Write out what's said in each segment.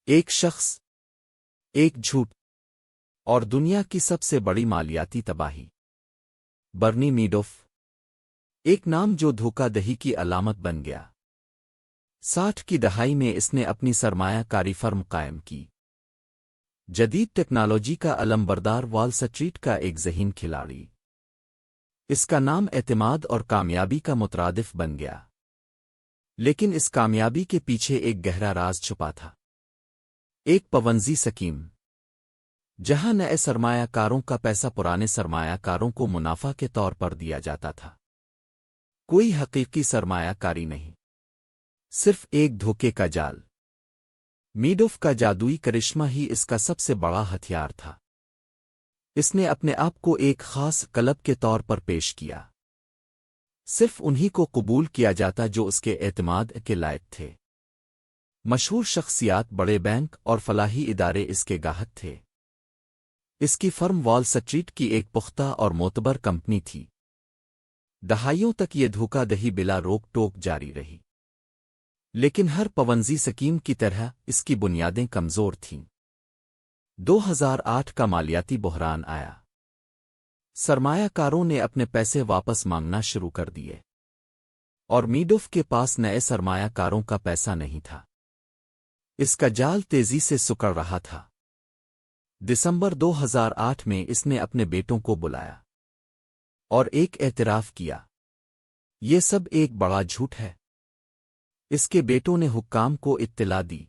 ایک شخص، ایک جھوٹ اور دنیا کی سب سے بڑی مالیاتی تباہی۔ برنی میڈوف، ایک نام جو دھوکہ دہی کی علامت بن گیا۔ 60 کی دہائی میں اس نے اپنی سرمایہ کاری فرم قائم کی۔ جدید ٹیکنالوجی کا علم بردار، وال سٹریٹ کا ایک ذہین کھلاڑی۔ اس کا نام اعتماد اور کامیابی کا مترادف بن گیا۔ لیکن اس کامیابی کے پیچھے ایک گہرا راز چھپا تھا۔ ایک پونزی سکیم، جہاں نئے سرمایہ کاروں کا پیسہ پرانے سرمایہ کاروں کو منافع کے طور پر دیا جاتا تھا۔ کوئی حقیقی سرمایہ کاری نہیں، صرف ایک دھوکے کا جال۔ میڈوف کا جادوئی کرشمہ ہی اس کا سب سے بڑا ہتھیار تھا۔ اس نے اپنے آپ کو ایک خاص کلب کے طور پر پیش کیا۔ صرف انہی کو قبول کیا جاتا جو اس کے اعتماد کے لائق تھے۔ مشہور شخصیات، بڑے بینک اور فلاحی ادارے اس کے گاہک تھے۔ اس کی فرم وال سٹریٹ کی ایک پختہ اور معتبر کمپنی تھی۔ دہائیوں تک یہ دھوکہ دہی بلا روک ٹوک جاری رہی۔ لیکن ہر پونزی سکیم کی طرح اس کی بنیادیں کمزور تھیں۔ 2008 کا مالیاتی بحران آیا۔ سرمایہ کاروں نے اپنے پیسے واپس مانگنا شروع کر دیے، اور میڈوف کے پاس نئے سرمایہ کاروں کا پیسہ نہیں تھا۔ اس کا جال تیزی سے سکڑ رہا تھا۔ دسمبر 2008 میں اس نے اپنے بیٹوں کو بلایا اور ایک اعتراف کیا، یہ سب ایک بڑا جھوٹ ہے۔ اس کے بیٹوں نے حکام کو اطلاع دی۔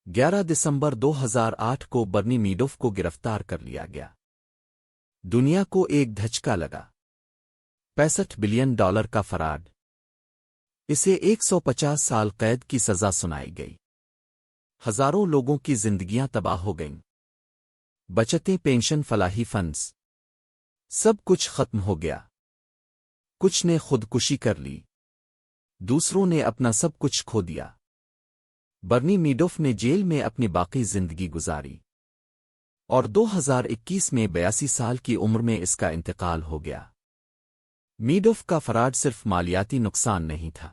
11 دسمبر 2008 کو برنی میڈوف کو گرفتار کر لیا گیا۔ دنیا کو ایک دھچکا لگا۔ $65 بلین کا فراڈ۔ اسے 150 سال قید کی سزا سنائی گئی۔ ہزاروں لوگوں کی زندگیاں تباہ ہو گئیں۔ بچتیں، پینشن، فلاحی فنڈز، سب کچھ ختم ہو گیا۔ کچھ نے خودکشی کر لی، دوسروں نے اپنا سب کچھ کھو دیا۔ برنی میڈوف نے جیل میں اپنی باقی زندگی گزاری، اور 2021 میں 82 سال کی عمر میں اس کا انتقال ہو گیا۔ میڈوف کا فراڈ صرف مالیاتی نقصان نہیں تھا،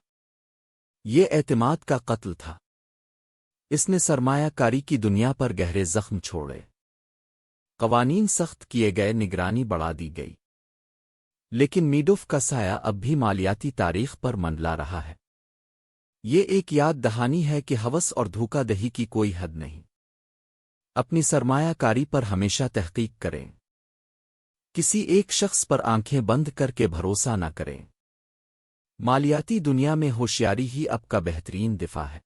یہ اعتماد کا قتل تھا۔ اس نے سرمایہ کاری کی دنیا پر گہرے زخم چھوڑے۔ قوانین سخت کیے گئے، نگرانی بڑھا دی گئی، لیکن میڈوف کا سایہ اب بھی مالیاتی تاریخ پر منڈلا رہا ہے۔ یہ ایک یاد دہانی ہے کہ ہوس اور دھوکہ دہی کی کوئی حد نہیں۔ اپنی سرمایہ کاری پر ہمیشہ تحقیق کریں۔ کسی ایک شخص پر آنکھیں بند کر کے بھروسہ نہ کریں۔ مالیاتی دنیا میں ہوشیاری ہی اب کا بہترین دفاع ہے۔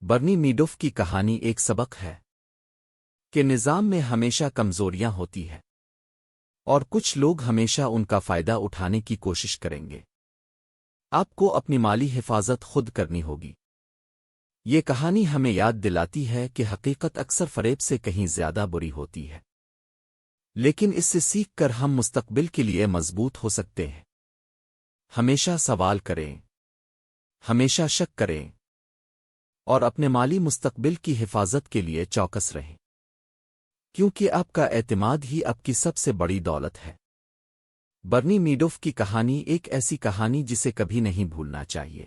برنی میڈوف کی کہانی ایک سبق ہے کہ نظام میں ہمیشہ کمزوریاں ہوتی ہیں، اور کچھ لوگ ہمیشہ ان کا فائدہ اٹھانے کی کوشش کریں گے۔ آپ کو اپنی مالی حفاظت خود کرنی ہوگی۔ یہ کہانی ہمیں یاد دلاتی ہے کہ حقیقت اکثر فریب سے کہیں زیادہ بری ہوتی ہے، لیکن اس سے سیکھ کر ہم مستقبل کے لیے مضبوط ہو سکتے ہیں۔ ہمیشہ سوال کریں، ہمیشہ شک کریں، اور اپنے مالی مستقبل کی حفاظت کے لیے چوکس رہیں، کیونکہ آپ کا اعتماد ہی آپ کی سب سے بڑی دولت ہے۔ برنی میڈوف کی کہانی ایک ایسی کہانی جسے کبھی نہیں بھولنا چاہیے۔